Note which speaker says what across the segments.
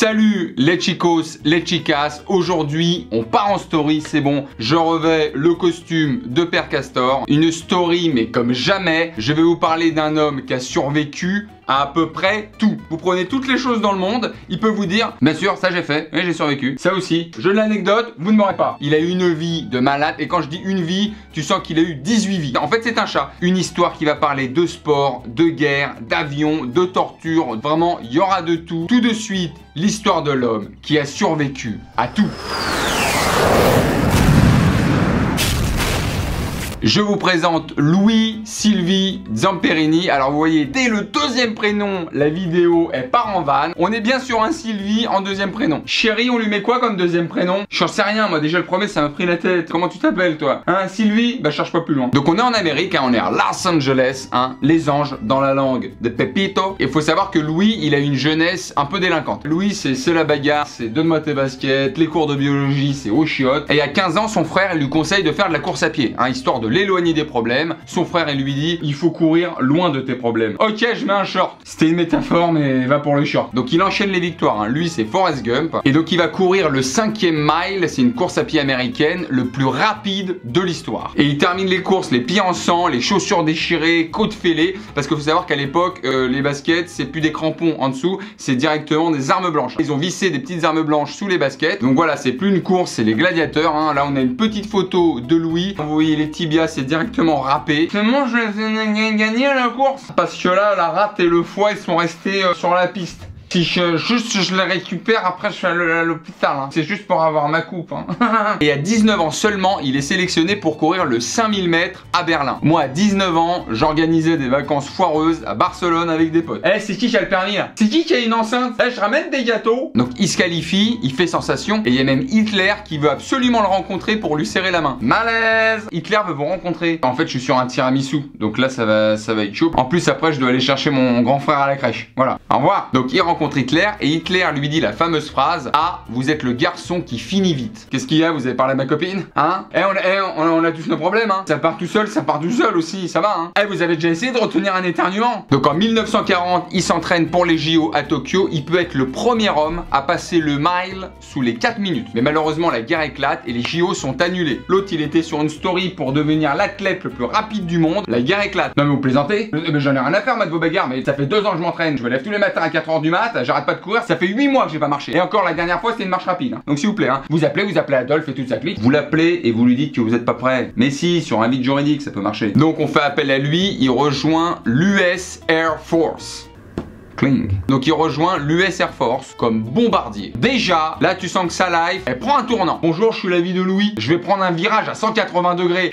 Speaker 1: Salut les chicos, les chicas, aujourd'hui on part en story, c'est bon, je revais le costume de Père Castor, une story mais comme jamais, je vais vous parler d'un homme qui a survécu à peu près tout. Vous prenez toutes les choses dans le monde, il peut vous dire, bien sûr, ça j'ai fait, oui, j'ai survécu, ça aussi, je l'anecdote, vous ne m'aurez pas. Il a eu une vie de malade, et quand je dis une vie, tu sens qu'il a eu 18 vies. En fait, c'est un chat. Une histoire qui va parler de sport, de guerre, d'avion, de torture, vraiment, il y aura de tout. Tout de suite, l'histoire de l'homme qui a survécu à tout. Je vous présente Louis Sylvie Zamperini. Alors vous voyez, dès le deuxième prénom, la vidéo elle part en vanne. On est bien sur un Sylvie en deuxième prénom. Chérie, on lui met quoi comme deuxième prénom? J'en sais rien, moi déjà le premier ça m'a pris la tête. Comment tu t'appelles toi? Hein, Sylvie? Bah cherche pas plus loin. Donc on est en Amérique, hein, on est à Los Angeles, hein, les anges dans la langue de Pepito. Et il faut savoir que Louis, il a une jeunesse un peu délinquante. Louis, c'est la bagarre, c'est donne-moi tes baskets, les cours de biologie, c'est au chiottes. Et à 15 ans, son frère lui conseille de faire de la course à pied, hein, histoire de l'éloigner des problèmes. Son frère il lui dit il faut courir loin de tes problèmes. Ok, je mets un short. C'était une métaphore mais va pour le short. Donc il enchaîne les victoires, hein. Lui c'est Forrest Gump et donc il va courir le 5e mile, c'est une course à pied américaine le plus rapide de l'histoire. Et il termine les courses les pieds en sang, les chaussures déchirées, côtes fêlées, parce qu'il faut savoir qu'à l'époque les baskets c'est plus des crampons en dessous, c'est directement des armes blanches. Ils ont vissé des petites armes blanches sous les baskets. Donc voilà, c'est plus une course, c'est les gladiateurs, hein. Là on a une petite photo de Louis. Vous voyez les tibias, c'est directement râpé. Comment je vais gagner la course? Parce que là, la rate et le foie, ils sont restés sur la piste. Si je les récupère, après je suis à l'hôpital. Hein. C'est juste pour avoir ma coupe. Hein. Et à 19 ans seulement, il est sélectionné pour courir le 5000 mètres à Berlin. Moi, à 19 ans, j'organisais des vacances foireuses à Barcelone avec des potes. Eh, c'est qui a le permis là? C'est qui a une enceinte? Eh, je ramène des gâteaux. Donc il se qualifie, il fait sensation. Et il y a même Hitler qui veut absolument le rencontrer pour lui serrer la main. Malaise! Hitler veut vous rencontrer. En fait, je suis sur un tiramisu. Donc là, ça va être chaud. En plus, après, je dois aller chercher mon grand frère à la crèche. Voilà. Au revoir. Donc il rencontre Hitler et Hitler lui dit la fameuse phrase: ah, vous êtes le garçon qui finit vite. Qu'est-ce qu'il y a? Vous avez parlé à ma copine? Hein? On a tous nos problèmes, hein. Ça part tout seul aussi, ça va, hein. Vous avez déjà essayé de retenir un éternuement? Donc en 1940, il s'entraîne pour les JO à Tokyo. Il peut être le premier homme à passer le mile sous les 4 minutes. Mais malheureusement, la guerre éclate et les JO sont annulés. L'autre, il était sur une story pour devenir l'athlète le plus rapide du monde. La guerre éclate. Non mais vous plaisantez? Mais j'en ai rien à faire, moi, de vos bagarres. Mais ça fait 2 ans que je m'entraîne. Je me lève tous les matins à 4 h du mat. J'arrête pas de courir, ça fait 8 mois que j'ai pas marché. Et encore la dernière fois c'était une marche rapide. Hein. Donc s'il vous plaît, hein, vous appelez Adolphe et toute sa clique. Vous l'appelez et vous lui dites que vous êtes pas prêt. Mais si, sur un vide juridique ça peut marcher. Donc on fait appel à lui, il rejoint l'US Air Force. Donc il rejoint l'US Air Force comme bombardier. Déjà, là tu sens que sa life, elle prend un tournant. Bonjour, je suis la vie de Louis. Je vais prendre un virage à 180 degrés.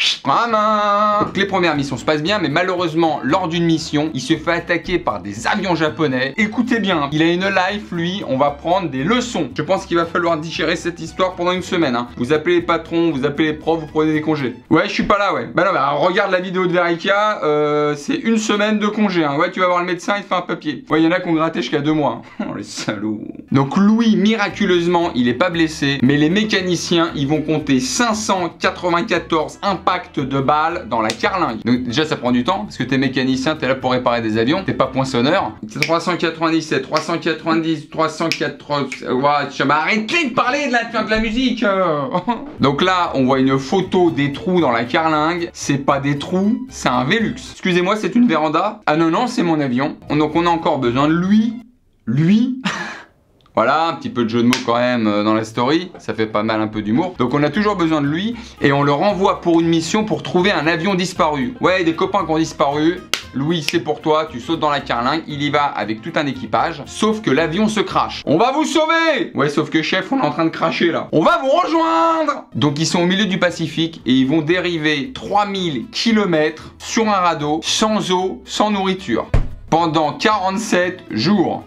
Speaker 1: Les premières missions se passent bien, mais malheureusement, lors d'une mission, il se fait attaquer par des avions japonais. Écoutez bien, il a une life, lui, on va prendre des leçons. Je pense qu'il va falloir digérer cette histoire pendant une semaine. Hein. Vous appelez les patrons, vous appelez les profs, vous prenez des congés. Ouais, je suis pas là, ouais. Bah non, bah regarde la vidéo de Verica, c'est une semaine de congé. Hein. Ouais, tu vas voir le médecin, il te fait un papier. Ouais, il y en a qu'on gratté jusqu'à 2 mois. Oh les salauds. Donc Louis, miraculeusement, il est pas blessé, mais les mécaniciens, ils vont compter 594 impacts de balles dans la carlingue. Donc déjà, ça prend du temps, parce que t'es mécanicien, t'es là pour réparer des avions, t'es pas poinçonneur. 397, 390, 380... Ouais, arrêtez de parler de la musique. Donc là, on voit une photo des trous dans la carlingue. C'est pas des trous, c'est un Velux. Excusez-moi, c'est une véranda? Ah non, non, c'est mon avion. Donc on a encore besoin de lui. Voilà, un petit peu de jeu de mots quand même dans la story, ça fait pas mal un peu d'humour. Donc on a toujours besoin de lui et on le renvoie pour une mission pour trouver un avion disparu. Ouais, des copains qui ont disparu. Louis, c'est pour toi, tu sautes dans la carlingue, il y va avec tout un équipage, sauf que l'avion se crache. On va vous sauver! Ouais, sauf que chef, on est en train de cracher là. On va vous rejoindre! Donc ils sont au milieu du Pacifique et ils vont dériver 3000 km sur un radeau, sans eau, sans nourriture, pendant 47 jours.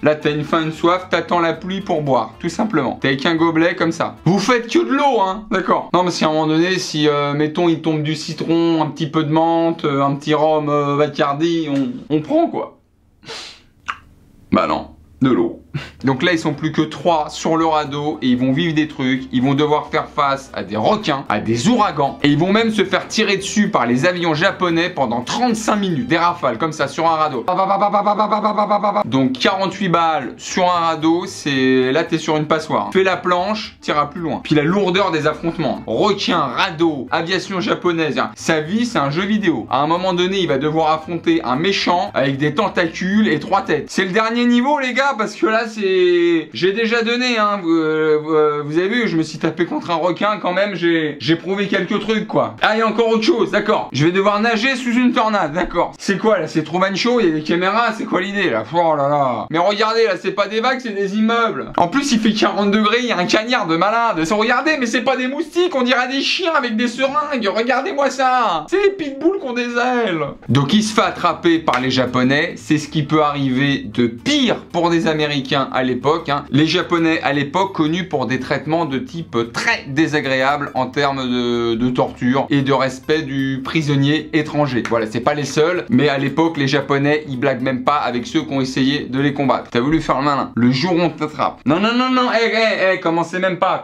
Speaker 1: Là, t'as une faim, une soif, t'attends la pluie pour boire, tout simplement. T'es avec un gobelet comme ça. Vous faites que de l'eau, hein, d'accord. Non, mais si à un moment donné, si, mettons, il tombe du citron, un petit peu de menthe, un petit rhum Bacardi, on prend, quoi. Bah non, de l'eau. Donc là, ils sont plus que 3 sur le radeau et ils vont vivre des trucs. Ils vont devoir faire face à des requins, à des ouragans et ils vont même se faire tirer dessus par les avions japonais pendant 35 minutes. Des rafales comme ça sur un radeau. Donc 48 balles sur un radeau, c'est là t'es sur une passoire. Fais la planche, t'iras plus loin. Puis la lourdeur des affrontements. Requins, radeau, aviation japonaise. Sa vie, c'est un jeu vidéo. À un moment donné, il va devoir affronter un méchant avec des tentacules et 3 têtes. C'est le dernier niveau, les gars, parce que là, c'est... J'ai déjà donné, hein. Vous avez vu, je me suis tapé contre un requin quand même. J'ai prouvé quelques trucs, quoi. Ah, il y a encore autre chose, d'accord. Je vais devoir nager sous une tornade, d'accord. C'est quoi, là? C'est Truman Show, il y a des caméras, c'est quoi l'idée, là? Oh là là. Mais regardez, là, c'est pas des vagues, c'est des immeubles. En plus, il fait 40 degrés, il y a un cagnard de malade. Regardez, mais c'est pas des moustiques, on dirait des chiens avec des seringues. Regardez-moi ça. C'est les pitbulls qui ont des ailes. Donc, il se fait attraper par les Japonais. C'est ce qui peut arriver de pire pour des Américains à l'époque. Hein. Les Japonais à l'époque connus pour des traitements de type très désagréable en termes de torture et de respect du prisonnier étranger. Voilà, c'est pas les seuls, mais à l'époque, les Japonais, ils blaguent même pas avec ceux qui ont essayé de les combattre. T'as voulu faire le malin. Le jour où on t'attrape. Non, non, non, non, commencez même pas,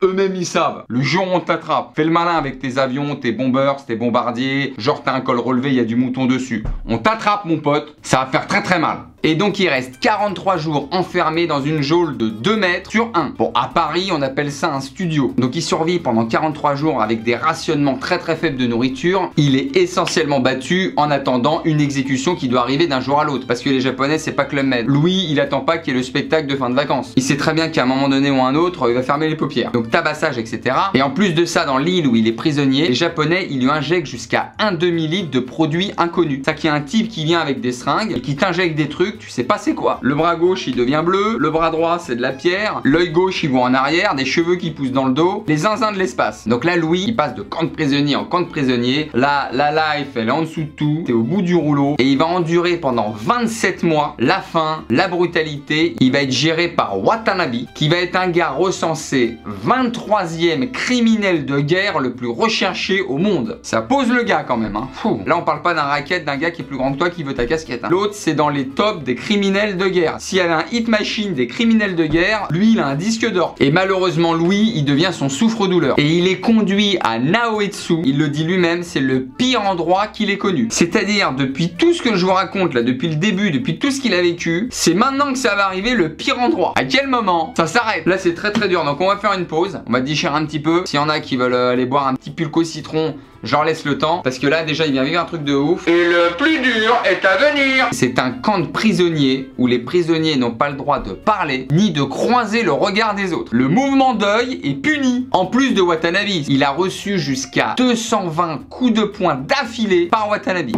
Speaker 1: Eux-mêmes, ils savent. Le jour où on t'attrape, fais le malin avec tes avions, tes bombers, tes bombardiers. Genre, t'as un col relevé, il y a du mouton dessus. On t'attrape, mon pote, ça va faire très très mal. Et donc il reste 43 jours enfermé dans une geôle de 2 mètres sur 1. Bon, à Paris, on appelle ça un studio. Donc il survit pendant 43 jours avec des rationnements très très faibles de nourriture. Il est essentiellement battu en attendant une exécution qui doit arriver d'un jour à l'autre. Parce que les Japonais, c'est pas Club Med. Louis, il attend pas qu'il y ait le spectacle de fin de vacances. Il sait très bien qu'à un moment donné ou un autre, il va fermer les paupières. Donc tabassage, etc. Et en plus de ça, dans l'île où il est prisonnier, les Japonais, ils lui injectent jusqu'à un demi-litre de produits inconnus. C'est-à-dire qu'il y a un type qui vient avec des seringues et qui t'injecte des trucs. Tu sais pas c'est quoi. Le bras gauche il devient bleu, le bras droit c'est de la pierre, l'œil gauche il voit en arrière, des cheveux qui poussent dans le dos, les zinzins de l'espace. Donc là Louis il passe de camp de prisonnier en camp de prisonnier. Là la life elle est en dessous de tout, t'es au bout du rouleau et il va endurer pendant 27 mois la faim, la brutalité. Il va être géré par Watanabe qui va être un gars recensé 23e criminel de guerre le plus recherché au monde. Ça pose le gars quand même hein. Là on parle pas d'un racket d'un gars qui est plus grand que toi qui veut ta casquette hein. L'autre c'est dans les tops des criminels de guerre. S'il y avait un hit machine des criminels de guerre, lui il a un disque d'or. Et malheureusement Louis il devient son souffre-douleur. Et il est conduit à Naoetsu. Il le dit lui-même, c'est le pire endroit qu'il ait connu. C'est-à-dire depuis tout ce que je vous raconte là, depuis le début, depuis tout ce qu'il a vécu, c'est maintenant que ça va arriver le pire endroit. À quel moment ça s'arrête? Là c'est très très dur. Donc on va faire une pause. On va déchirer un petit peu. S'il y en a qui veulent aller boire un petit pulco citron, je leur laisse le temps parce que là déjà il vient vivre un truc de ouf. Et le plus dur est à venir. C'est un camp de prisonniers où les prisonniers n'ont pas le droit de parler ni de croiser le regard des autres. Le mouvement d'œil est puni. En plus de Watanabe, il a reçu jusqu'à 220 coups de poing d'affilée par Watanabe.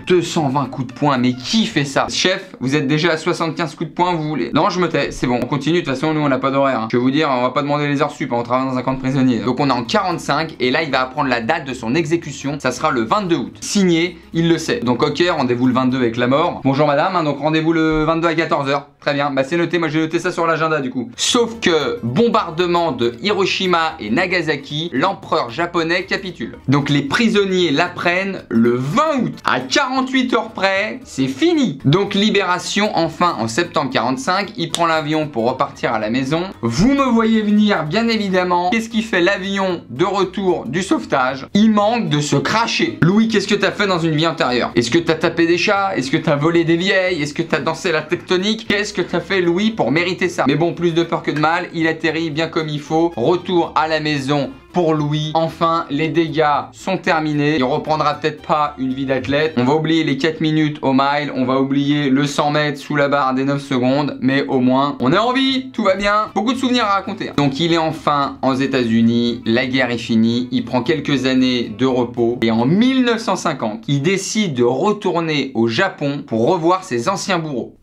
Speaker 1: 220 coups de poing, mais qui fait ça? Chef, vous êtes déjà à 75 coups de poing, vous voulez? Non, je me tais, c'est bon, on continue, de toute façon, nous on n'a pas d'horaire. Hein. Je vais vous dire, on va pas demander les heures sup, on travaille dans un camp de prisonniers. Donc on est en 45, et là il va apprendre la date de son exécution, ça sera le 22 août. Signé, il le sait. Donc ok, rendez-vous le 22 avec la mort. Bonjour madame, hein, donc rendez-vous le 22 à 14h. Très bien, bah c'est noté, moi j'ai noté ça sur l'agenda du coup. Sauf que, bombardement de Hiroshima et Nagasaki, l'empereur japonais capitule. Donc les prisonniers l'apprennent le 20 août, à 48 heures près, c'est fini. Donc libération enfin en septembre 45, il prend l'avion pour repartir à la maison. Vous me voyez venir bien évidemment. Qu'est-ce qui fait l'avion de retour du sauvetage? Il manque de se cracher. Louis, qu'est-ce que t'as fait dans une vie antérieure? Est-ce que t'as tapé des chats? Est-ce que t'as volé des vieilles? Est-ce que t'as dansé la tectonique? Qu'est-ce que t'as fait Louis pour mériter ça? Mais bon, plus de peur que de mal, il atterrit bien comme il faut. Retour à la maison pour Louis. Enfin, les dégâts sont terminés. Il reprendra peut-être pas une vie d'athlète. On va oublier les 4 minutes au mile. On va oublier le 100 mètres sous la barre des 9 secondes. Mais au moins, on est en vie. Tout va bien. Beaucoup de souvenirs à raconter. Donc, il est enfin aux États-Unis. La guerre est finie. Il prend quelques années de repos. Et en 1950, il décide de retourner au Japon pour revoir ses anciens bourreaux.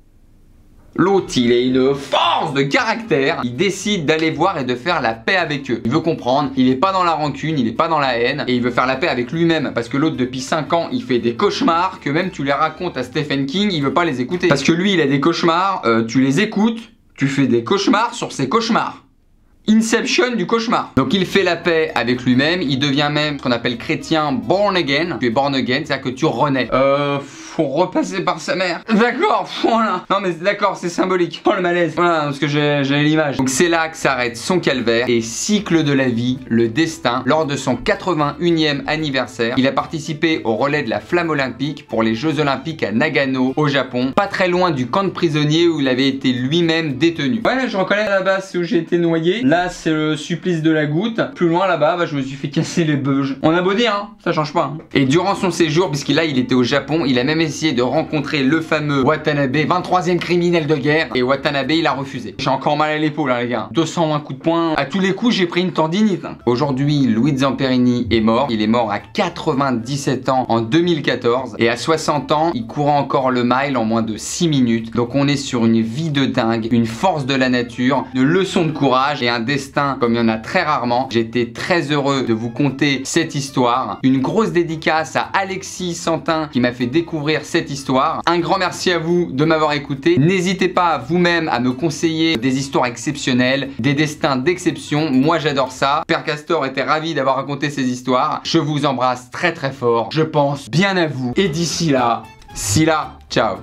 Speaker 1: L'autre, il a une force de caractère. Il décide d'aller voir et de faire la paix avec eux. Il veut comprendre. Il n'est pas dans la rancune, il n'est pas dans la haine. Et il veut faire la paix avec lui-même. Parce que l'autre, depuis 5 ans, il fait des cauchemars que même tu les racontes à Stephen King, il veut pas les écouter. Parce que lui, il a des cauchemars, tu les écoutes, tu fais des cauchemars sur ses cauchemars. Inception du cauchemar. Donc il fait la paix avec lui-même. Il devient même ce qu'on appelle chrétien born again. Tu es born again, c'est-à-dire que tu renais. pour repasser par sa mère. D'accord, voilà. Non mais d'accord, c'est symbolique. Oh le malaise. Voilà, parce que j'ai l'image. Donc c'est là que s'arrête son calvaire et cycle de la vie, le destin. Lors de son 81e anniversaire, il a participé au relais de la flamme olympique pour les Jeux olympiques à Nagano, au Japon, pas très loin du camp de prisonniers où il avait été lui-même détenu. Ouais, là, je reconnais là-bas, c'est où j'ai été noyé. Là, c'est le supplice de la goutte. Plus loin là-bas, bah, je me suis fait casser les beuges. On a beau dire, hein, ça change pas. Hein. Et durant son séjour, puisqu'il là, il était au Japon, il a même essayé de rencontrer le fameux Watanabe, 23e criminel de guerre. Et Watanabe, il a refusé. J'ai encore mal à l'épaule, hein, les gars. 201 coups de poing. À tous les coups, j'ai pris une tendinite. Hein. Aujourd'hui, Louis Zamperini est mort. Il est mort à 97 ans en 2014. Et à 60 ans, il courait encore le mile en moins de 6 minutes. Donc on est sur une vie de dingue, une force de la nature, une leçon de courage et un destin comme il y en a très rarement. J'étais très heureux de vous conter cette histoire. Une grosse dédicace à Alexis Santin qui m'a fait découvrir cette histoire. Un grand merci à vous de m'avoir écouté. N'hésitez pas vous-même à me conseiller des histoires exceptionnelles, des destins d'exception. Moi j'adore ça. Père Castor était ravi d'avoir raconté ces histoires. Je vous embrasse très très fort. Je pense bien à vous. Et d'ici là, ciao.